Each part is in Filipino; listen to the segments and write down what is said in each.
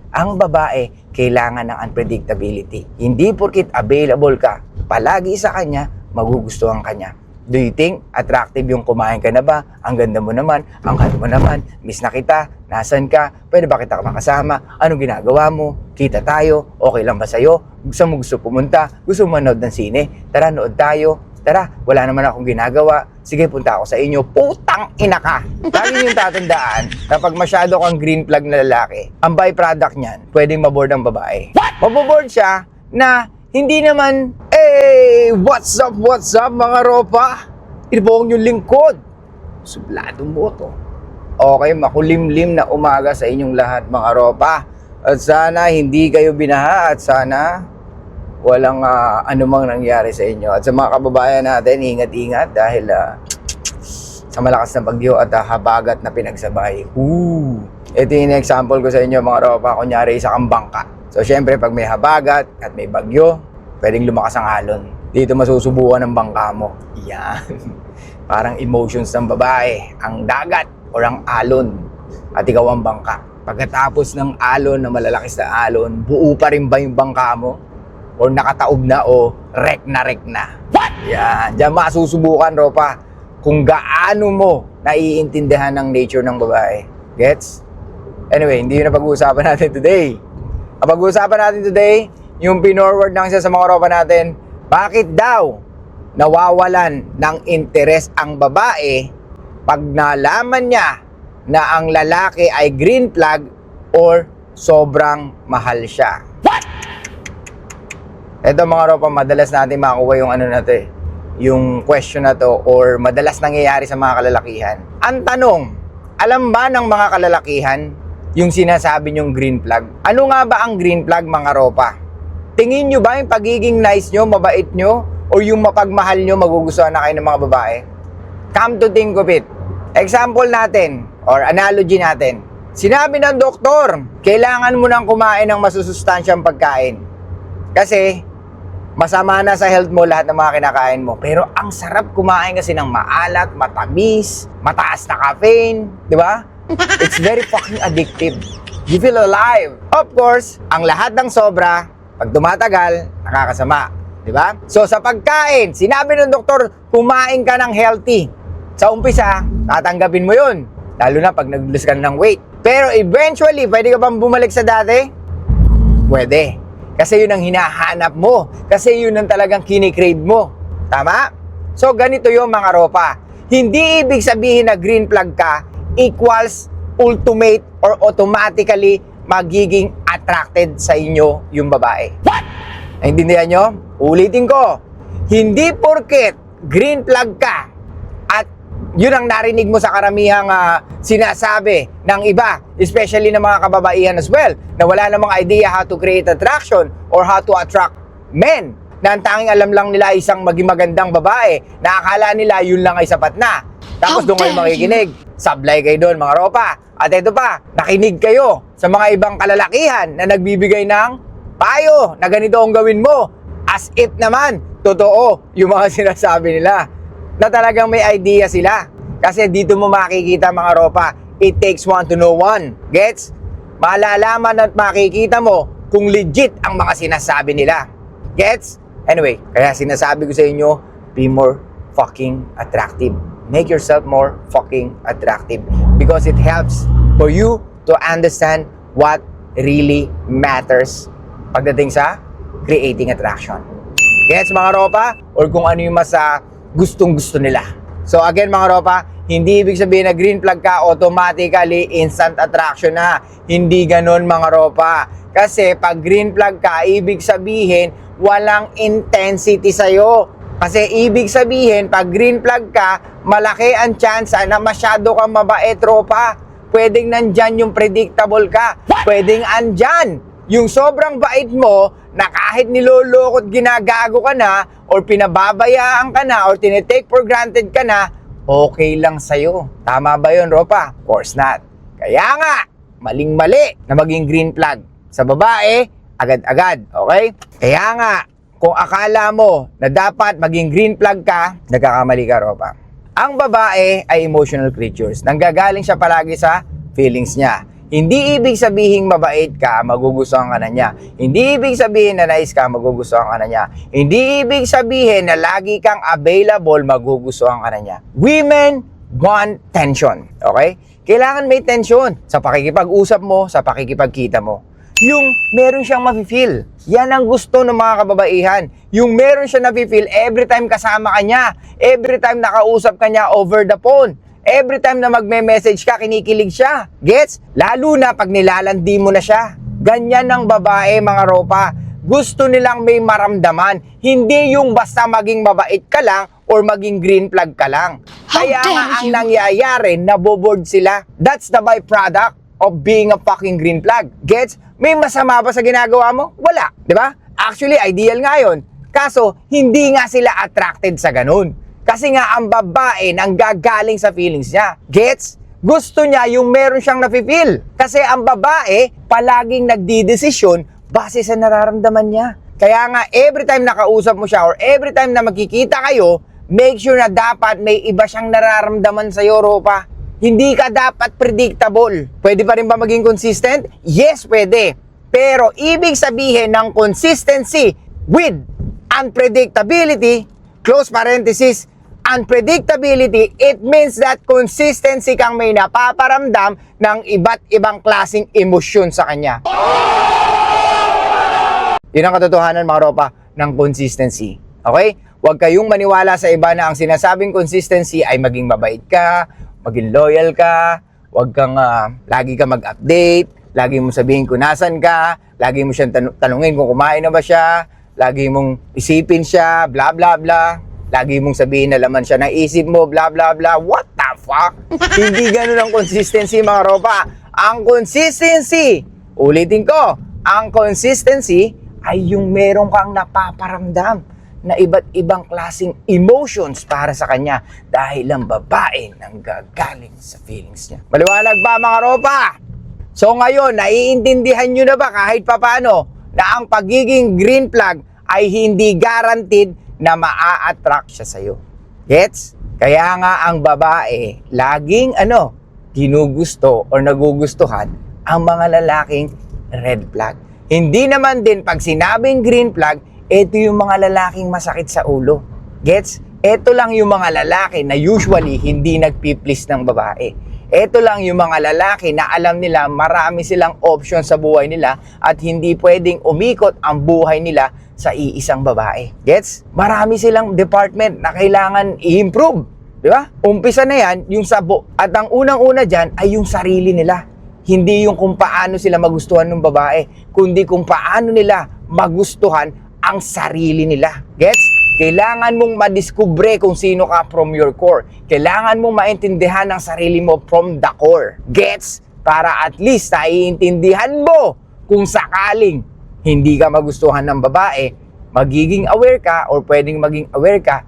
Ang babae, kailangan ng unpredictability. Hindi porkit available ka, palagi sa kanya, magugustuhan kanya. Do you think attractive yung kumain ka na ba? Ang ganda mo naman, ang hot mo naman, miss na kita, nasan ka, pwede ba kita makasama, anong ginagawa mo, kita tayo, okay lang ba sa'yo, gusto pumunta, gusto mo manood ng sine, tara nood tayo, tara, wala naman akong ginagawa, sige punta ako sa inyo, putang ina ka. Lagi yung tatandaan na pag masyado kang green flag na lalaki, ang byproduct niyan, pwedeng maboard ang babae. Maboboard siya na hindi naman, what's up mga ropa? Ibong yung lingkod. Sublado mo to. Okay, makulimlim na umaga sa inyong lahat mga ropa. At sana hindi kayo binaha at sana walang anumang nangyari sa inyo. At sa mga kababayan natin, ingat-ingat dahil sa malakas na bagyo at habagat na pinagsabay. Ito yung example ko sa inyo mga ropa. Kunyari isa kang bangka. So syempre pag may habagat at may bagyo, pwedeng lumakas ang alon. Dito masusubukan ng bangka mo. Yan. Parang emotions ng babae, ang dagat o ang alon. At ikaw ang bangka. Pagkatapos ng alon na malalakis na alon, buo pa rin ba yung bangka mo? O nakataob na o wreck na? What? Yan. Diyan masusubukan, ropa, kung gaano mo naiintindihan ng nature ng babae. Gets? Anyway, hindi yun na pag-uusapan natin today. Ang pag-uusapan natin today, yung pinorward ng isa sa mga ropa natin, bakit daw nawawalan ng interes ang babae pag nalaman niya na ang lalaki ay green flag or sobrang mahal siya? What? Ito mga ropa, madalas natin makuha yung yung question na to or madalas nangyayari sa mga kalalakihan. Ang tanong, alam ba ng mga kalalakihan yung sinasabi nyong green flag? Ano nga ba ang green flag mga ropa? Tingin nyo ba yung pagiging nice nyo, mabait nyo, o yung mapagmahal nyo, magugustuhan na kayo ng mga babae? Come to think of it. Example natin, or analogy natin. Sinabi ng doktor, kailangan mo nang kumain ng masusustansyang pagkain. Kasi, masama na sa health mo lahat ng mga kinakain mo. Pero ang sarap kumain kasi ng maalat, matamis, mataas na caffeine, di ba? It's very fucking addictive. You feel alive. Of course, ang lahat ng sobra, pag tumatagal, nakakasama. Diba? So sa pagkain, sinabi ng doktor, kumain ka ng healthy. Sa umpisa, tatanggapin mo yun. Lalo na pag nag-lose ka ng weight. Pero eventually, pwede ka bang bumalik sa dati? Pwede. Kasi yun ang hinahanap mo. Kasi yun ang talagang kinikrave mo. Tama? So ganito yung mga ropa. Hindi ibig sabihin na green flag ka equals ultimate or automatically magiging attracted sa inyo yung babae. What? Naintindihan nyo? Ulitin ko. Hindi porket green flag ka at yun ang narinig mo sa karamihang sinasabi ng iba, especially ng mga kababaihan as well, na wala namang idea how to create attraction or how to attract men. Na ang tanging alam lang nila isang maging magandang babae, na akala nila yun lang ay sapat na. Tapos doon kayo makikinig. Sablay kayo doon mga ropa. At ito pa, nakinig kayo sa mga ibang kalalakihan na nagbibigay ng payo na ganito ang gawin mo. As if naman, totoo yung mga sinasabi nila. Na talagang may idea sila. Kasi dito mo makikita mga ropa, it takes one to know one. Gets? Malalaman at makikita mo kung legit ang mga sinasabi nila. Gets? Anyway, kaya sinasabi ko sa inyo, be more fucking attractive. Make yourself more fucking attractive because it helps for you to understand what really matters pagdating sa creating attraction. Gets mga ropa? Or kung ano yung mas gustong-gusto nila. So again mga ropa, hindi ibig sabihin na green flag ka, automatically instant attraction na. Hindi ganun mga ropa. Kasi pag green flag ka, ibig sabihin walang intensity sa'yo. Kasi ibig sabihin, pag green flag ka, malaki ang chance na masyado kang mabait, tropa. Pwedeng nandyan yung predictable ka. Pwedeng andyan yung sobrang bait mo na kahit nilolokot ginagago ka na or pinababayaan ka na or tinitake for granted ka na, okay lang sa'yo. Tama ba yun, Ropa? Of course not. Kaya nga, maling-mali na maging green flag. Sa babae, agad-agad. Okay? Kaya nga, kung akala mo na dapat maging green flag ka, nagkakamali ka, Ropa. Ang babae ay emotional creatures. Nanggagaling siya palagi sa feelings niya. Hindi ibig sabihin mabait ka, magugustuhan ka na niya. Hindi ibig sabihin na nice ka, magugustuhan ka na niya. Hindi ibig sabihin na lagi kang available, magugustuhan ka na niya. Women want tension. Okay? Kailangan may tension sa pakikipag-usap mo, sa pakikipagkita mo. Yung meron siyang mafe-feel. Yan ang gusto ng mga kababaihan. Yung meron siya nafe-feel every time kasama ka niya. Every time nakausap ka niya over the phone. Every time na magme-message ka, kinikilig siya. Gets? Lalo na pag nilalandi mo na siya. Ganyan ang babae, mga ropa. Gusto nilang may maramdaman. Hindi yung basta maging mabait ka lang or maging green flag ka lang. Kaya nga ang nangyayari, naboboard sila. That's the byproduct of being a fucking green flag. Gets? May masama ba sa ginagawa mo? Wala. Di ba? Actually, ideal nga yun. Kaso, hindi nga sila attracted sa ganun. Kasi nga, ang babae nang gagaling sa feelings niya. Gets? Gusto niya yung meron siyang nafe-feel. Kasi ang babae, palaging nagdidesisyon base sa nararamdaman niya. Kaya nga, every time nakausap mo siya or every time na magkikita kayo, make sure na dapat may iba siyang nararamdaman sa'yo, ropa. Hindi ka dapat predictable. Pwede pa rin ba maging consistent? Yes, pwede. Pero ibig sabihin ng consistency with unpredictability, close parenthesis, unpredictability, it means that consistency kang may napaparamdam ng iba't ibang klaseng emosyon sa kanya. Yun ang katotohanan, mga ropa, ng consistency. Okay? Huwag kayong maniwala sa iba na ang sinasabing consistency ay maging mabait ka, maging loyal ka, huwag kang lagi ka mag-update, lagi mo sabihin kung nasan ka, lagi mo siyang tanungin kung kumain na ba siya, lagi mong isipin siya, bla bla bla. Lagi mong sabihin na laman siya ng isip mo, bla bla bla. What the fuck? Hindi ganun ang consistency, mga ropa. Ang consistency, ulitin ko, ang consistency ay yung meron kang napaparamdam na iba't ibang klaseng emotions para sa kanya dahil ang babae nang gagaling sa feelings niya. Maliwanag ba, mga ropa? So ngayon, naiintindihan nyo na ba kahit papano na ang pagiging green flag ay hindi guaranteed na maa-attract siya sa'yo. Gets? Kaya nga ang babae, laging ginugusto o nagugustuhan ang mga lalaking red flag. Hindi naman din pag sinabing green flag, ito yung mga lalaking masakit sa ulo. Gets? Ito lang yung mga lalaki na usually hindi nagpiplease ng babae. Ito lang yung mga lalaki na alam nila marami silang option sa buhay nila at hindi pwedeng umikot ang buhay nila sa iisang babae. Gets? Marami silang department na kailangan i-improve. Di ba? Umpisa na yan, yung sabo. At ang unang-una dyan ay yung sarili nila. Hindi yung kung paano sila magustuhan ng babae, kundi kung paano nila magustuhan ang sarili nila. Gets? Kailangan mong madiskubre kung sino ka from your core. Kailangan mong maintindihan ang sarili mo from the core. Gets? Para at least naiintindihan mo kung sakaling hindi ka magustuhan ng babae, magiging aware ka or pwedeng maging aware ka,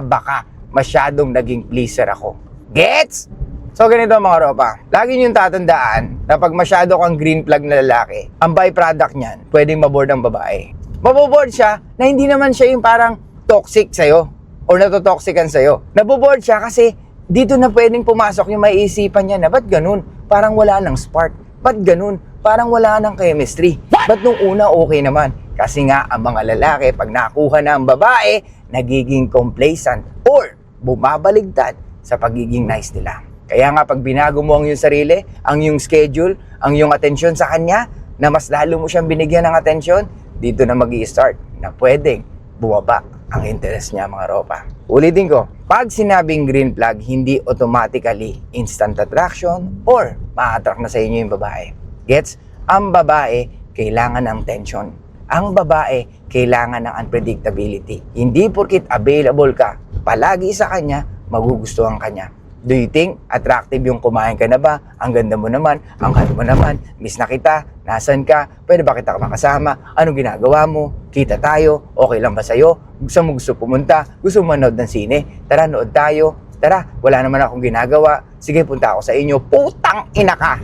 baka masyadong naging pleaser ako. Gets? So ganito, mga ropa, lagi niyong tatandaan na pag masyado kang green flag na lalaki, ang byproduct niyan, pwedeng maboard ang babae. Maboboard siya na hindi naman siya yung parang toxic sa'yo or natotoxican sa'yo. Naboboard siya kasi dito na pwedeng pumasok yung maiisipan niya na ba't ganun? Parang wala ng spark. Ba't ganun? Parang wala ng chemistry. Ba't nung una okay naman? Kasi nga ang mga lalaki pag nakuha na ang babae, nagiging complacent or bumabaligtad sa pagiging nice nila. Kaya nga pag binago mo ang iyong sarili, ang iyong schedule, ang iyong atensyon sa kanya, na mas lalo mo siyang binigyan ng atensyon, dito na mag-i-start na pwedeng bumaba ang interest niya, mga ropa. Ulitin ko, pag sinabing green flag, hindi automatically instant attraction or ma-attract na sa inyo yung babae. Gets? Ang babae, kailangan ng tension. Ang babae, kailangan ng unpredictability. Hindi porkit available ka palagi sa kanya, magugustuhan ka niya. Do you think attractive yung kumain ka na ba? Ang ganda mo naman, ang halo mo naman, miss na kita, nasan ka, pwede ba kita makasama, anong ginagawa mo, kita tayo, okay lang ba sa'yo, gusto pumunta, gusto mo manood ng sine, tara nood tayo, tara, wala naman akong ginagawa, sige punta ako sa inyo, putang ina ka!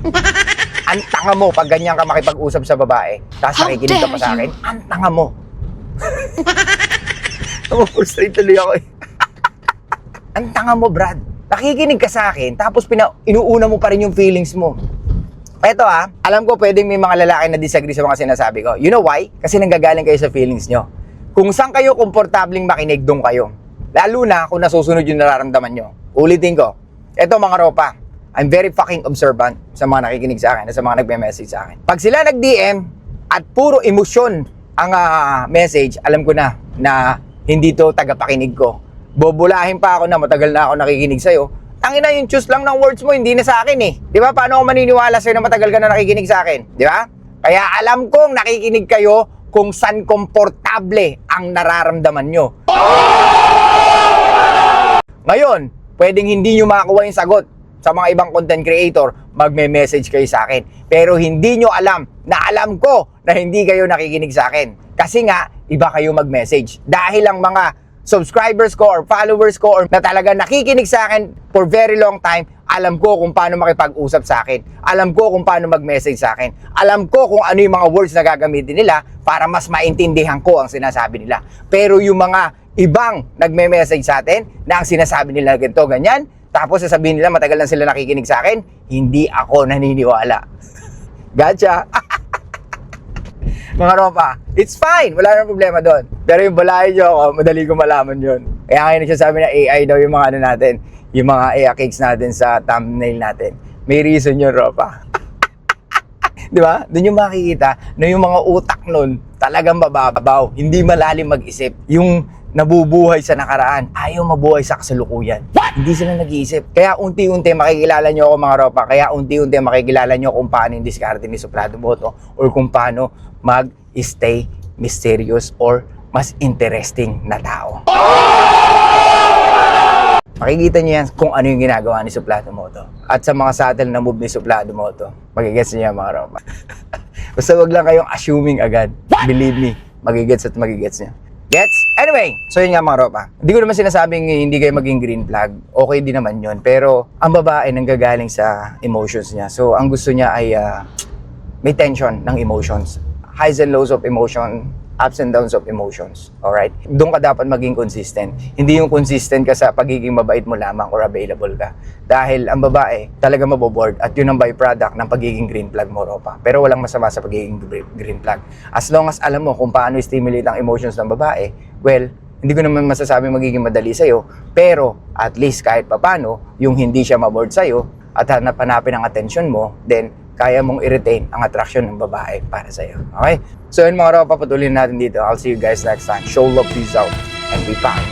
Ang tanga mo pag ganyan ka makipag-usap sa babae, tapos nakikinig ka pa sa akin, ang tanga mo! Frustrate tuloy ako eh. Ang tanga mo, Brad. Nakikinig ka sa akin, tapos inuuna mo pa rin yung feelings mo. Eto alam ko pwedeng may mga lalaki na disagree sa mga sinasabi ko. You know why? Kasi nanggagaling kayo sa feelings nyo. Kung saan kayo komportabling makinig, doon kayo. Lalo na kung nasusunod yung nararamdaman nyo. Ulitin ko. Eto mga ropa, I'm very fucking observant sa mga nakikinig sa akin, sa mga nagme-message sa akin. Pag sila nag-DM at puro emosyon ang message, alam ko na hindi to tagapakinig ko. Bobulahin pa ako na matagal na ako nakikinig sa'yo. Tangina, yung choose lang ng words mo, hindi na sa akin eh. Di ba? Paano ako maniniwala sa'yo na matagal ka na nakikinig sa akin? Di ba? Kaya alam kong nakikinig kayo kung saan komportable ang nararamdaman nyo. Ngayon, pwedeng hindi nyo makakuha yung sagot sa mga ibang content creator, magme-message kayo sa akin. Pero hindi nyo alam na alam ko na hindi kayo nakikinig sa akin. Kasi nga, iba kayo mag-message. Dahil ang mga subscribers ko or followers ko or na talaga nakikinig sa akin for very long time, alam ko kung paano makipag-usap sa akin. Alam ko kung paano mag-message sa akin. Alam ko kung ano yung mga words na gagamitin nila para mas maintindihan ko ang sinasabi nila. Pero yung mga ibang nagme-message sa atin na ang sinasabi nila ganito, ganyan, tapos sasabihin nila matagal lang sila nakikinig sa akin, hindi ako naniniwala. Gotcha! Mga ropa, it's fine. Wala nang problema doon. Pero yung balahin nyo ako, madali ko malaman yun. Kaya ngayon nagsasabi na AI daw yung mga ano natin, yung mga AI cakes natin sa thumbnail natin. May reason yun, ropa. Di ba? Doon yung makikita na yung mga utak nun talagang mababaw. Hindi malalim mag-isip. Yung nabubuhay sa nakaraan, ayaw mabuhay sa kasalukuyan. Hindi sila nag-iisip. Kaya unti-unti makikilala nyo ako mga ropa. Kaya unti-unti makikilala nyo kung paano yung diskarte ni Suplado Moto or kung paano mag-stay mysterious or mas interesting na tao. Makikita nyo yan kung ano yung ginagawa ni Suplado Moto. At sa mga subtle na move ni Suplado Moto, magigets nyo yan mga ropa. Basta wag lang kayong assuming agad. Believe me, magigets at magigets nyo. Gets? Anyway, so yun nga mga ropa. Hindi ko naman sinasabing hindi kayo maging green flag. Okay din naman yun. Pero ang babae nanggagaling sa emotions niya. So ang gusto niya ay may tension ng emotions. Highs and lows of emotion, ups and downs of emotions. Alright? Doon ka dapat maging consistent. Hindi yung consistent ka sa pagiging mabait mo lamang or available ka. Dahil ang babae talaga maboboard at yun ang byproduct ng pagiging green flag mo, ropa. Pero walang masama sa pagiging green flag. As long as alam mo kung paano stimulate ang emotions ng babae, well, hindi ko naman masasabing magiging madali sa'yo, pero at least kahit papano, yung hindi siya maboard sa'yo at hanapin ang attention mo, then kaya mong i-retain ang attraction ng babae para sa'yo. Okay? So yun mga ropa, patuloy natin dito. I'll see you guys next time. Show love, peace out, and be fine.